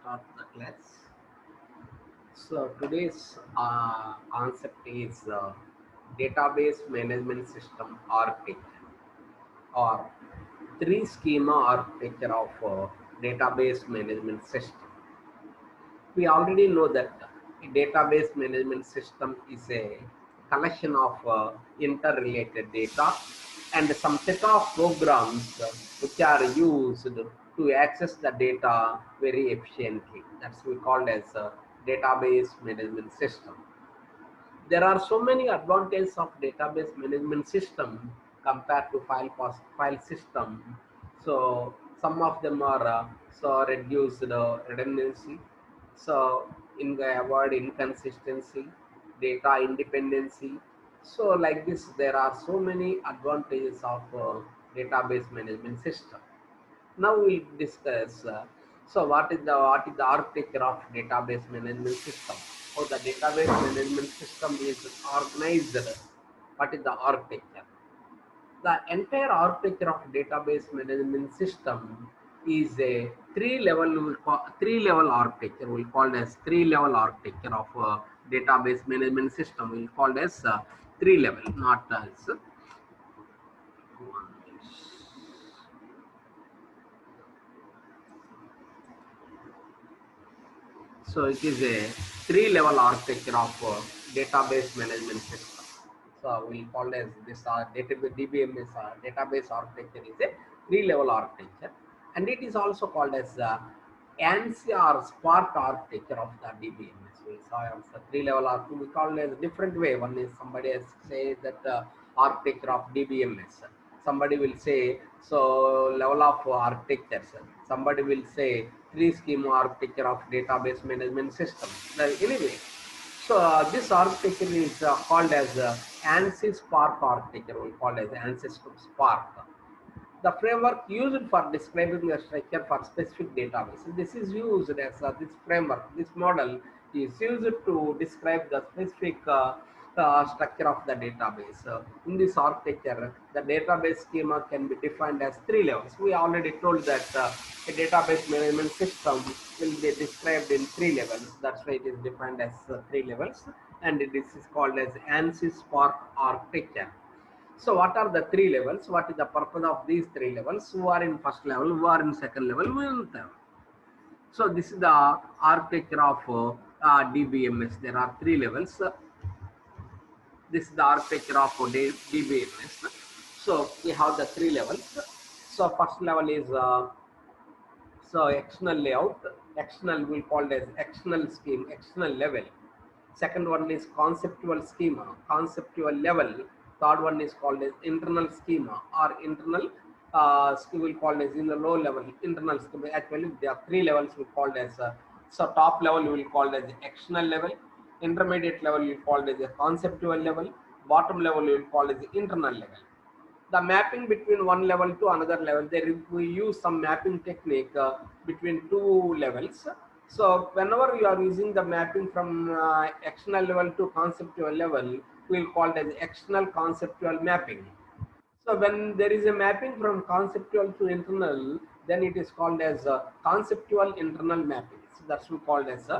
start the class. So today's concept is database management system architecture or three schema architecture of database management system. We already know that a database management system is a collection of interrelated data and some set of programs which are used to access the data very efficiently. That's we call as a database management system. There are so many advantages of database management system compared to file system. So some of them are so reduced redundancy, so in the avoid inconsistency, data independency. So like this, there are so many advantages of database management system. Now we discuss. So what is the architecture of database management system? How the database management system is organized? What is the architecture? The entire architecture of database management system is a three level architecture. We call as three-level architecture of database management system. We call as three level, not as one. So it is a three-level architecture of database management system. So we'll call as this database DBMS database architecture is a three-level architecture, and it is also called as ANSI or Spark architecture of the DBMS. We saw also three-level architecture. We call it a different way. One is somebody has say that architecture of DBMS. Somebody will say so level of architectures. Somebody will say three schema architecture of database management system. Anyway, so this architecture is called as ANSI Spark architecture. We call it as ANSI Spark. The framework used for describing the structure for specific database. This is used as this framework, this model is used to describe the specific structure of the database. In this architecture, the database schema can be defined as three levels. We already told that a database management system will be described in three levels. That's why it is defined as three levels, and this is called as ANSI Spark architecture. So what are the three levels? What is the purpose of these three levels? Who are in first level, who are in second level, who are in third. So this is the architecture of DBMS. There are three levels. This is the architecture of DBMS. So we have the three levels. So first level is so external layout. External we call as external scheme, external level. Second one is conceptual schema, conceptual level. Third one is called as internal schema or internal schema. We call as in the low level internal schema. Actually, there are three levels we called as so top level we will call as external level, intermediate level we will call as a conceptual level, bottom level we will call as internal level. The mapping between one level to another level, there we use some mapping technique between two levels. So whenever you are using the mapping from external level to conceptual level, we will call it as external conceptual mapping. So when there is a mapping from conceptual to internal, then it is called as conceptual internal mapping. So that's we called as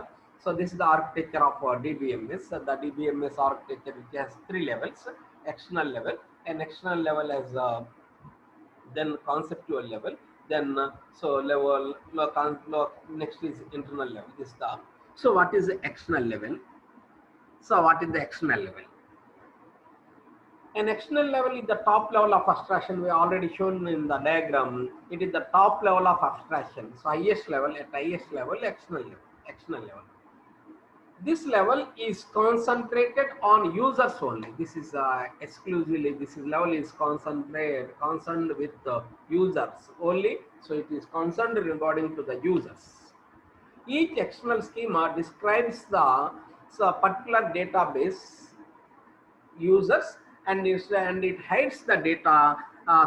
so this is the architecture of DBMS. The DBMS architecture which has three levels: external level, and external level as then conceptual level, then so next is internal level. This is the so what is the external level? So what is the external level? An external level is the top level of abstraction. We already shown in the diagram. It is the top level of abstraction. So highest level, at highest level, external level. External level. This level is concentrated on users only. This is exclusively. This is level is concerned with the users only. So it is concerned regarding to the users. Each external schema describes the particular database users, and it hides the data,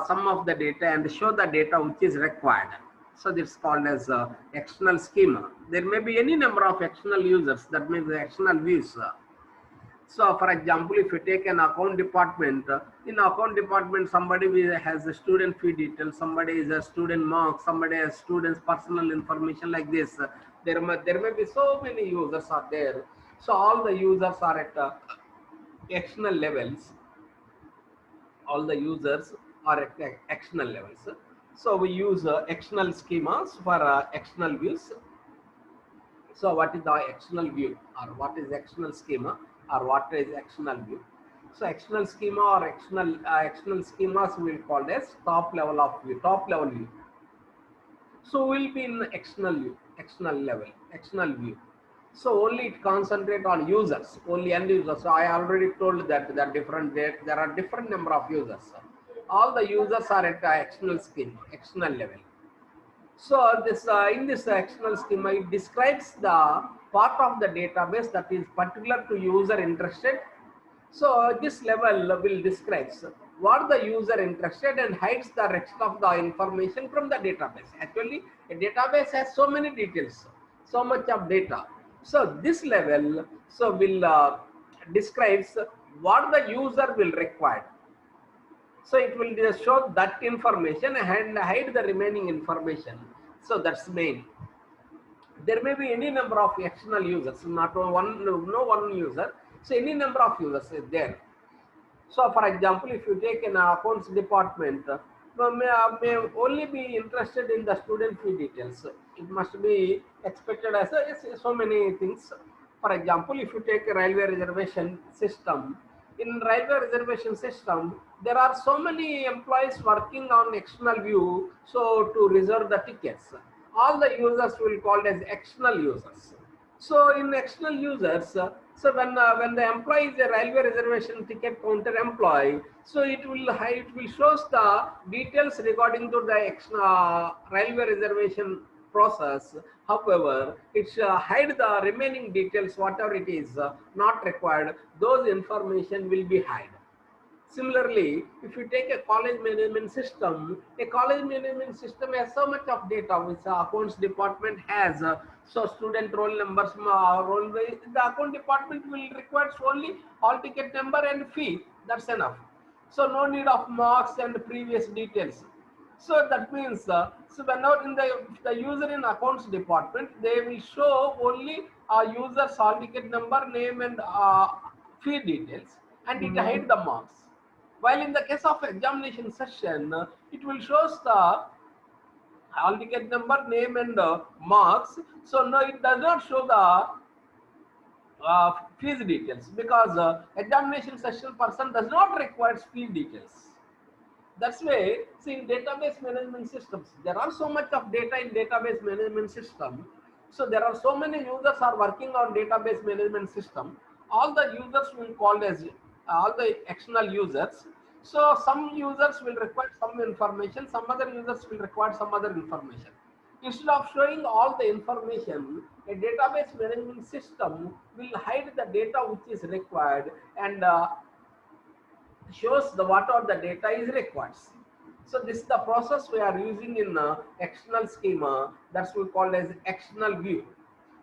some of the data, and show the data which is required. So this is called as external schema. There may be any number of external users, that means the external views. So for example, if you take an account department, in account department, somebody has a student fee detail, somebody is a student mark, somebody has students personal information like this. There may be so many users are there. So all the users are at external levels. All the users are at external levels. So we use external schemas for external views. So what is the external view, or what is external schema, or what is external view? So external schema or external schemas will called as top level of view, top level view. So we'll be in external view, external level, external view. So only it concentrate on users, only end users. So I already told that there are different number of users. All the users are at external schema, external level. So this in this external schema, it describes the part of the database that is particular to user interested. So this level will describes what the user interested and hides the rest of the information from the database. Actually, a database has so many details, so much of data. So this level will describes what the user will require. So it will just show that information and hide the remaining information. So that's main. There may be any number of external users, not one, no one user. So any number of users is there. So for example, if you take an accounts department, may only be interested in the student fee details. It must be expected as so many things. For example, if you take a railway reservation system, in railway reservation system, there are so many employees working on external view, so to reserve the tickets. All the users will called as external users. So in external users, so when the employee is a railway reservation ticket counter employee, so it will shows the details regarding to the railway reservation process. However, it hide the remaining details, whatever it is not required. Those information will be hide. Similarly, if you take a college management system, a college management system has so much of data which the accounts department has. So student roll numbers, the account department will require only hall ticket number and fee. That's enough. So no need of marks and previous details. So that means, so whenever in the user in accounts department, they will show only user's hall ticket number, name, and fee details, and it hide the marks. While in the case of examination session, it will shows the hall ticket number, name, and marks. So no, it does not show the fees details, because examination session person does not require fee details. That's why, see, in database management systems, there are so much of data in database management system. So there are so many users are working on database management system. All the users will call as all the external users. So some users will require some information, some other users will require some other information. Instead of showing all the information, a database management system will hide the data which is required and shows the what all the data is required. So this is the process we are using in external schema, that's we call as external view.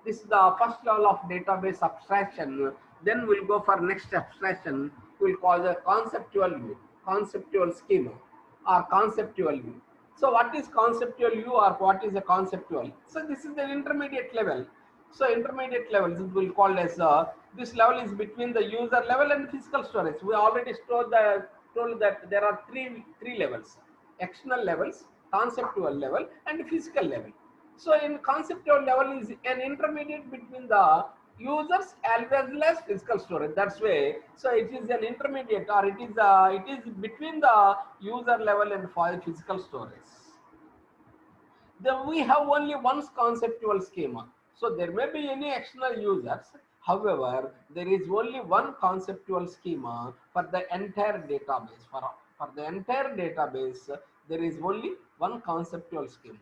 This is the first level of database abstraction. Then we'll go for next abstraction. We'll call the conceptual view, conceptual schema, or conceptual view. So what is conceptual view, or what is a conceptual? So this is the intermediate level. So intermediate levels will call as this level is between the user level and physical storage. We already told that there are three levels: external levels, conceptual level, and physical level. So in conceptual level is an intermediate between the users as well as physical storage. That's way. So it is an intermediate, or it is between the user level and physical storage. Then we have only one conceptual schema. So there may be any external users. However, there is only one conceptual schema for the entire database. For the entire database, there is only one conceptual schema.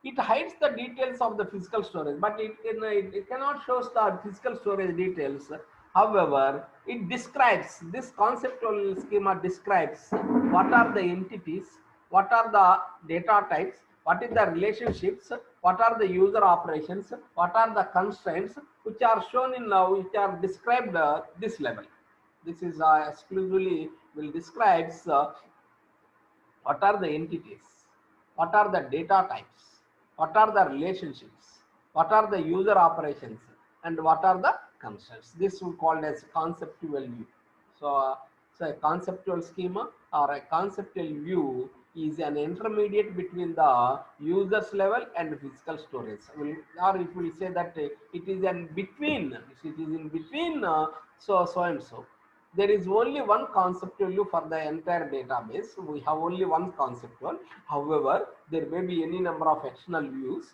It hides the details of the physical storage, but it cannot show the physical storage details. However, it describes, this conceptual schema describes what are the entities, what are the data types, what is the relationships, what are the user operations, what are the constraints, which are shown in which are described this level. This is exclusively will describes what are the entities, what are the data types, what are the relationships, what are the user operations, and what are the constraints. This we called as conceptual view. So, so a conceptual schema or a conceptual view is an intermediate between the user's level and physical storage. Or if we say that it is in between, it is in between so and so. There is only one conceptual view for the entire database. We have only one conceptual. However, there may be any number of external views.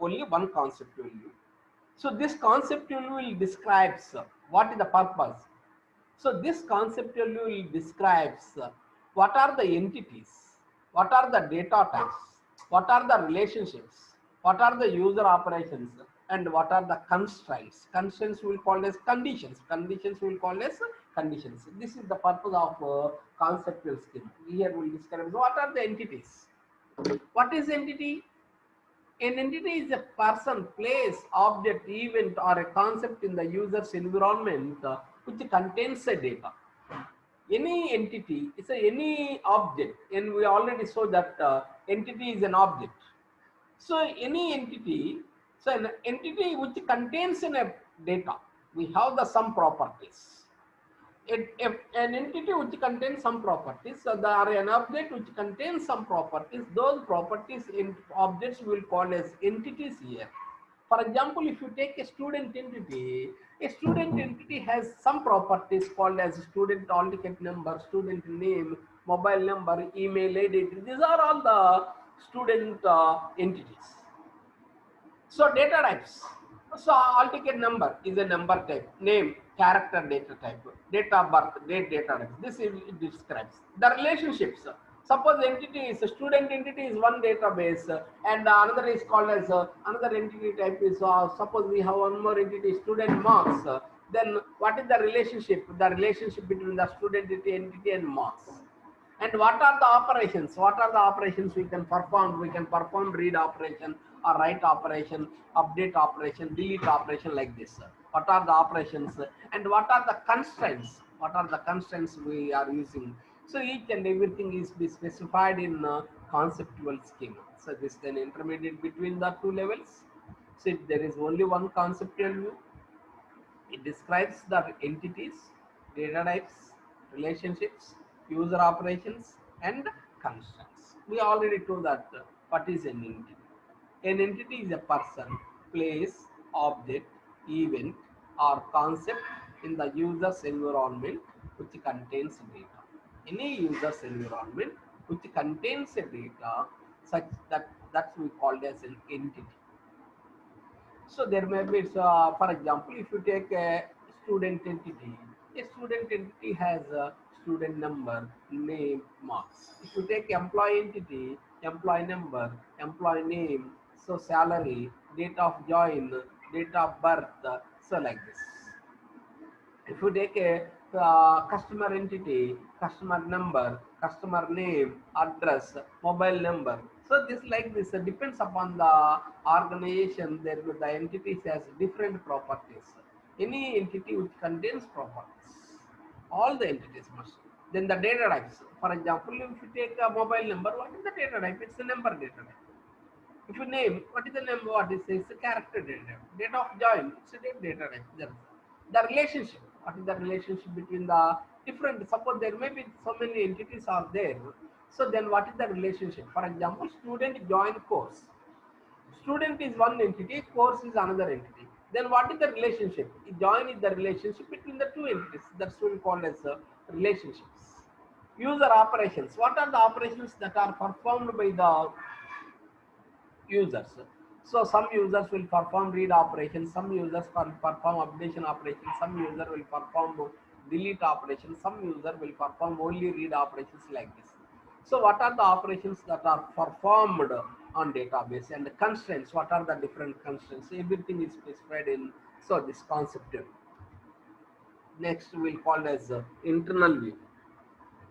Only one conceptual view. So this conceptual view will describes what is the purpose. So this conceptual view will describes what are the entities, what are the data types, what are the relationships, what are the user operations, and what are the constraints. Constraints will call as conditions. Conditions will call as conditions. This is the purpose of conceptual schema. Here we will describe what are the entities. What is entity? An entity is a person, place, object, event, or a concept in the user's environment which contains a data. Any entity is any object, and we already saw that entity is an object. So any entity, so an entity which contains in a data, we have the some properties. An entity which contains some properties, so there are an object which contains some properties, those properties in objects will call as entities here. For example, if you take a student entity has some properties called as student hall ticket number, student name, mobile number, email ID. These are all the student entities. So data types. So all ticket number is a number type, name, character data type, date of birth, date data type. This is, it describes the relationships. Suppose entity is a student entity is one database and another is called as another entity type is suppose we have one more entity student marks. Then what is the relationship? The relationship between the student entity and marks. And what are the operations? What are the operations we can perform? We can perform read operation or write operation, update operation, delete operation like this. What are the operations and what are the constraints? What are the constraints we are using? So each and everything is be specified in conceptual schema. So this is an intermediate between the two levels. So if there is only one conceptual view, it describes the entities, data types, relationships, user operations, and constraints. We already told that what is an entity. An entity is a person, place, object, event, or concept in the user's environment which contains data. Any user's environment which contains a data such that we called as an entity. So there may be, for example, if you take a student entity has a student number, name, marks. If you take employee entity, employee number, employee name, so salary, date of join, date of birth, so like this. If you take a customer entity, customer number, customer name, address, mobile number. So this like this depends upon the organization. There the entities has different properties. Any entity which contains properties, all the entities must. Then the data types. For example, if you take a mobile number, what is the data type? It's the number data type. If you name, what is the name? What is it's a character data type. Date of join, it's a data type. The relationship, what is the relationship between the different, suppose there may be so many entities are there. So then what is the relationship? For example, student join course. Student is one entity, course is another entity. Then what is the relationship? Join is the relationship between the two entities. That's what we call as relationships. User operations. What are the operations that are performed by the users? So some users will perform read operations, some users will perform updation operations, some user will perform delete operations, some user will perform only read operations like this. So what are the operations that are performed on database and the constraints? What are the different constraints? Everything is specified in so this concept. Next we'll call as internal view.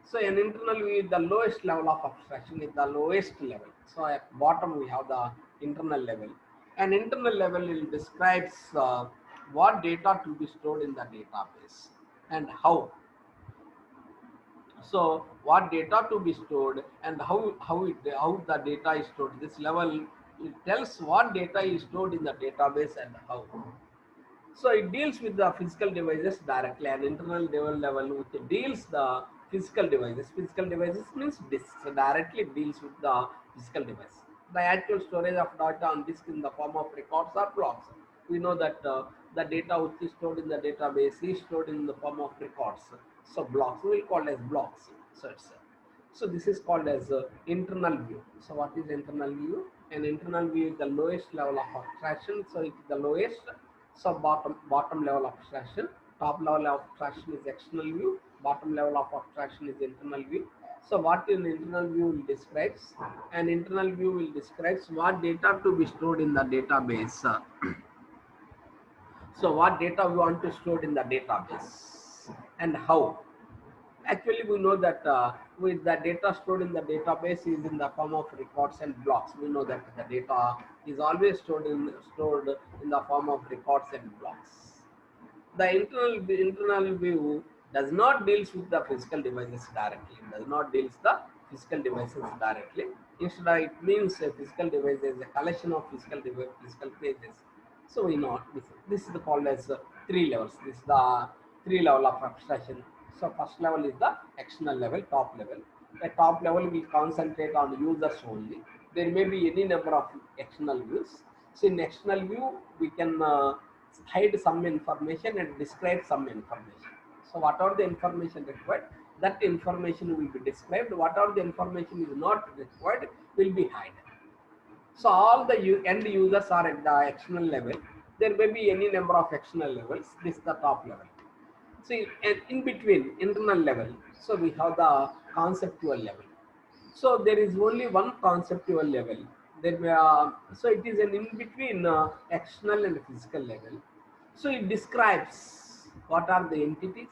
So an internal view is the lowest level of abstraction, is the lowest level. So at bottom we have the internal level. An internal level describes what data to be stored in the database and how. So what data to be stored and how the data is stored. This level, it tells what data is stored in the database and how. So it deals with the physical devices directly, and internal level which deals the physical devices. Physical devices means disk. So directly it deals with the physical device. The actual storage of data on disk in the form of records or blocks. We know that the data which is stored in the database is stored in the form of records. So blocks we will call as blocks. So it's so this is called as internal view. So what is internal view? An internal view is the lowest level of abstraction. So it is the lowest. So bottom level of abstraction. Top level of abstraction is external view. Bottom level of abstraction is internal view. So what an internal view will describes? An internal view will describes what data to be stored in the database. So what data we want to store in the database and how. Actually, we know that with the data stored in the database is in the form of records and blocks. We know that the data is always stored in the form of records and blocks. The internal view does not deals with the physical devices directly. It does not deals the physical devices directly. Instead, it means a physical device is a collection of physical pages. So we know this is called as three levels. This is the three level of abstraction. So first level is the external level, top level. The top level will concentrate on users only. There may be any number of external views. So in external view, we can hide some information and describe some information. So whatever the information required, that information will be described. Whatever the information is not required will be hidden. So all the end users are at the external level. There may be any number of external levels. This is the top level. See, and in between internal level, so we have the conceptual level. So there is only one conceptual level. So it is an in between external and physical level. So it describes what are the entities,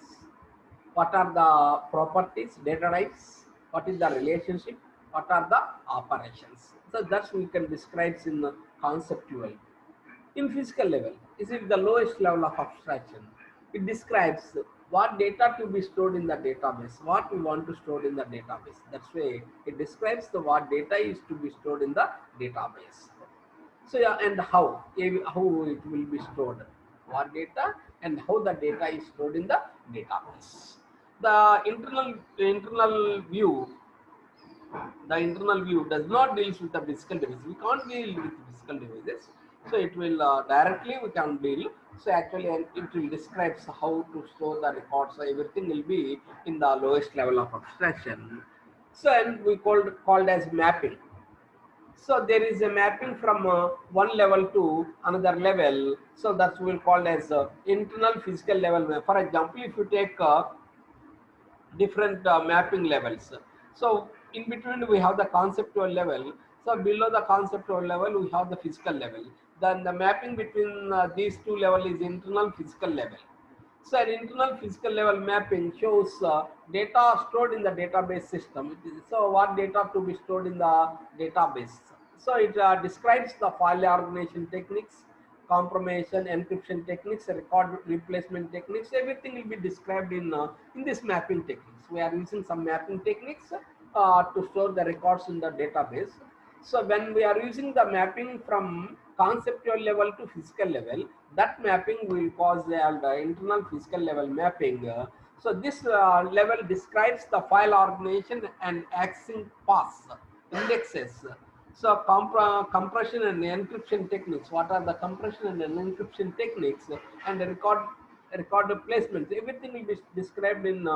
what are the properties, data types, what is the relationship, what are the operations. So that's we can describe in the conceptual. In physical level, is it the lowest level of abstraction? It describes what data to be stored in the database, what we want to store in the database. That's why it describes the what data is to be stored in the database. So yeah, and how it will be stored, what data and how the data is stored in the database. The internal view, the internal view does not deals with the physical device. We can't deal with physical devices. So it will directly we can deal. So actually, and it will describes how to store the records. So everything will be in the lowest level of abstraction. So and we called as mapping. So there is a mapping from one level to another level. So that's we will call as internal physical level. For example, if you take different mapping levels. So in between we have the conceptual level. So below the conceptual level we have the physical level. Then the mapping between these two level is internal physical level. So an internal physical level mapping shows data stored in the database system. So what data to be stored in the database. So it describes the file organization techniques, compromission, encryption techniques, record replacement techniques. Everything will be described in this mapping techniques. We are using some mapping techniques to store the records in the database. So when we are using the mapping from conceptual level to physical level, that mapping will cause the internal physical level mapping. So this level describes the file organization and accessing paths, indexes. So compression and encryption techniques. What are the compression and encryption techniques and the record placements? Everything will be described in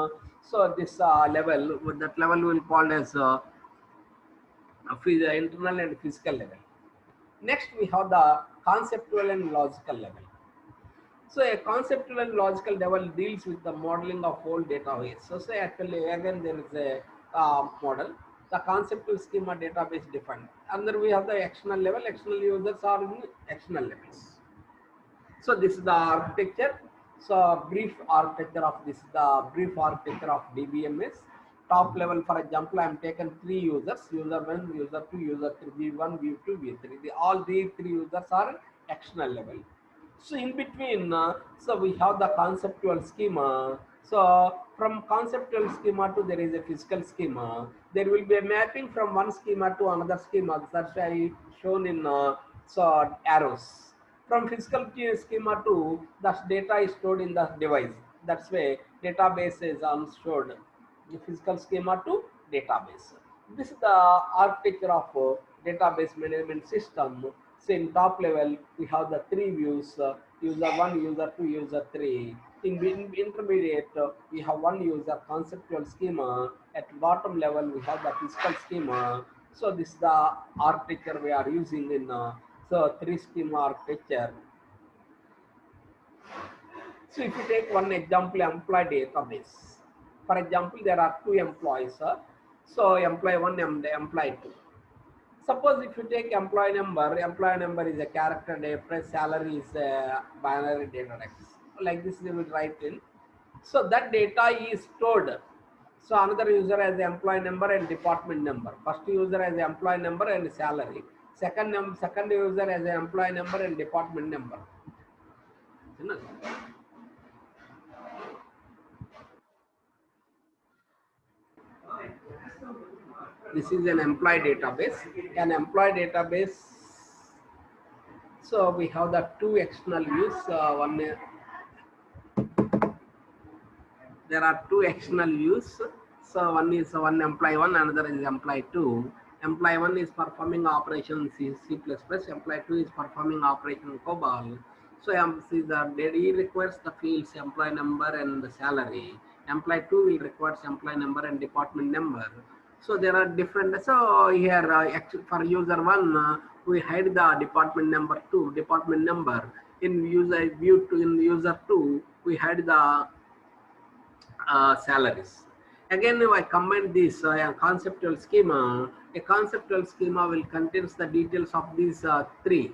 so this level. That level we will call as the internal and physical level. Next, we have the conceptual and logical level. So a conceptual and logical level deals with the modeling of whole database. So say actually again there is a model. The conceptual schema database defined. And then we have the external level. External users are in external levels. So this is the architecture. So brief architecture of this, the brief architecture of DBMS. Top level, for example, I am taken three users, user 1, user 2, user 3, V1, V2, V3. All these three users are external level. So in between, so we have the conceptual schema. So from conceptual schema to there is a physical schema. There will be a mapping from one schema to another schema. That's why shown in so arrows. From physical schema to the data is stored in the device. That's why database is stored. The physical schema to database. This is the architecture of database management system. So in top level, we have the three views, user 1, user 2, user 3. In intermediate, we have one user conceptual schema. At bottom level, we have the physical schema. So this is the architecture we are using in so three schema architecture. So if you take one example, employee database. For example, there are two employees. So employee 1 and employee 2. Suppose if you take employee number is a character data, salary is a binary data types. Like this, they will write in. So that data is stored. So another user has the employee number and department number. First user has the employee number and salary. Second user has the employee number and department number. This is an employee database. An employee database. So we have the two external views. There are two external views. So one is one employee one, another is employee two. Employee one is performing operation C++. Employee two is performing operation COBOL. So see the he requires the fields employee number and the salary. Employee two will requires employee number and department number. So there are different. So here for user one, we hide the department number two, department number. In user view two, in user two, we hide the salaries. Again, if I combine this conceptual schema, a conceptual schema will contains the details of these three.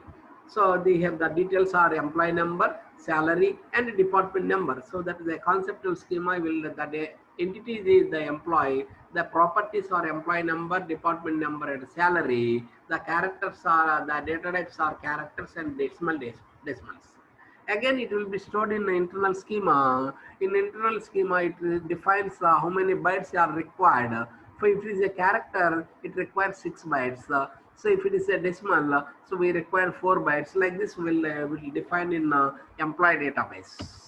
So they have the details are employee number, salary, and department number. So that the conceptual schema will the entity is the employee, the properties are employee number, department number, and salary. The characters are the data types are characters and decimals. Again, it will be stored in the internal schema. In internal schema, it defines how many bytes are required. So if it is a character, it requires 6 bytes. So if it is a decimal, so we require 4 bytes. Like this, will define in employee database.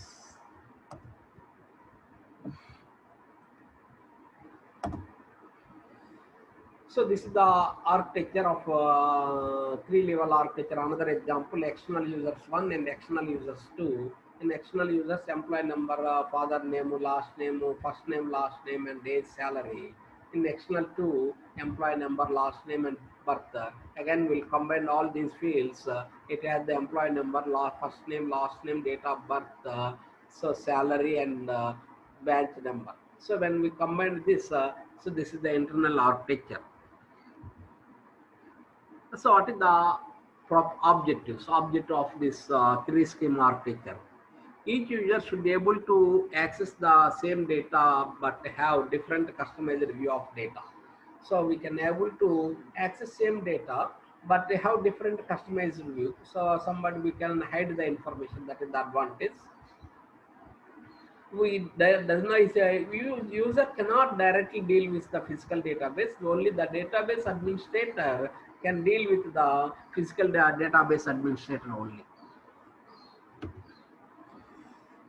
So this is the architecture of three-level architecture. Another example: external users 1 and external users 2. In external users, employee number, father name, last name, first name, last name, and day's salary. In external 2, employee number, last name, and birth. Again, we'll combine all these fields. It has the employee number, first name, last name, date of birth, so salary, and badge number. So when we combine this, so this is the internal architecture. So what is the objectives? Objective of this three schema architecture. Each user should be able to access the same data but have different customized view of data. So we can able to access same data but they have different customized view. So somebody we can hide the information, that is the advantage. We does not user cannot directly deal with the physical database. Only the database administrator can deal with the physical database administrator only.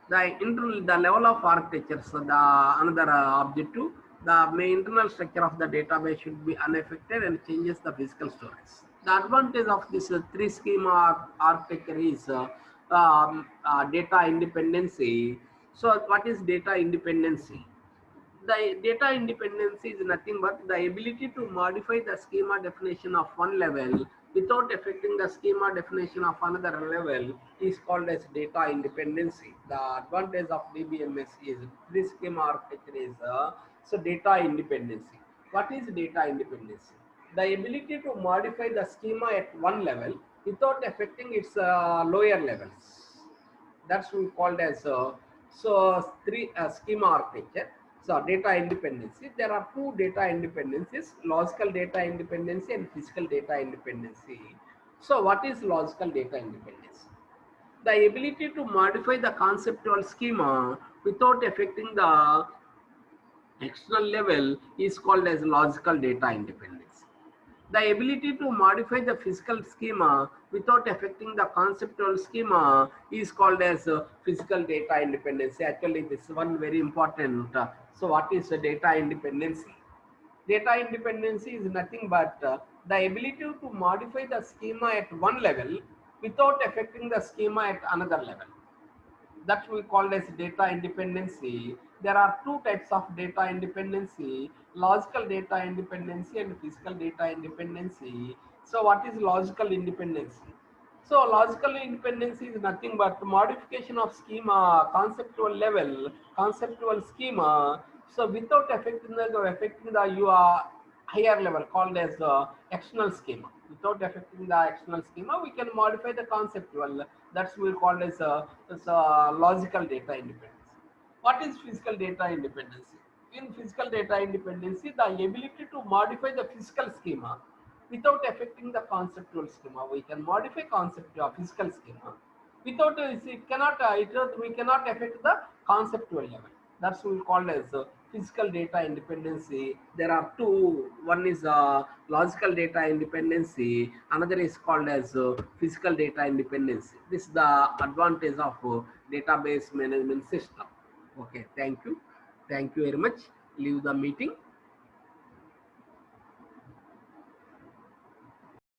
The level of architecture. So the another objective, the main internal structure of the database should be unaffected and changes the physical storage. The advantage of this three schema architecture is data independency. So what is data independency? The data independency is nothing but the ability to modify the schema definition of one level without affecting the schema definition of another level is called as data independency. The advantage of DBMS is this schema architecture is so data independency. What is data independency? The ability to modify the schema at one level without affecting its lower levels. That's we called as so three schema architecture. So data independency. There are two data independencies: logical data independency and physical data independency. So what is logical data independency? The ability to modify the conceptual schema without affecting the external level is called as logical data independence. The ability to modify the physical schema without affecting the conceptual schema is called as physical data independence. Actually, this is one very important. So, what is data independence? Data independence is nothing but the ability to modify the schema at one level without affecting the schema at another level. That we call as data independency. There are two types of data independency: logical data independency and physical data independency. So what is logical independency? So logical independency is nothing but modification of schema, conceptual level, conceptual schema. So without affecting the your higher level called as the external schema. Without affecting the external schema, we can modify the conceptual. That's we call as logical data independence. What is physical data independency? In physical data independency, the ability to modify the physical schema without affecting the conceptual schema. We can modify concept physical schema without it cannot we cannot affect the conceptual level. That's what we call as physical data independency. There are two. One is logical data independency. Another is called as physical data independency. This is the advantage of database management system. Okay, thank you very much. Leave the meeting.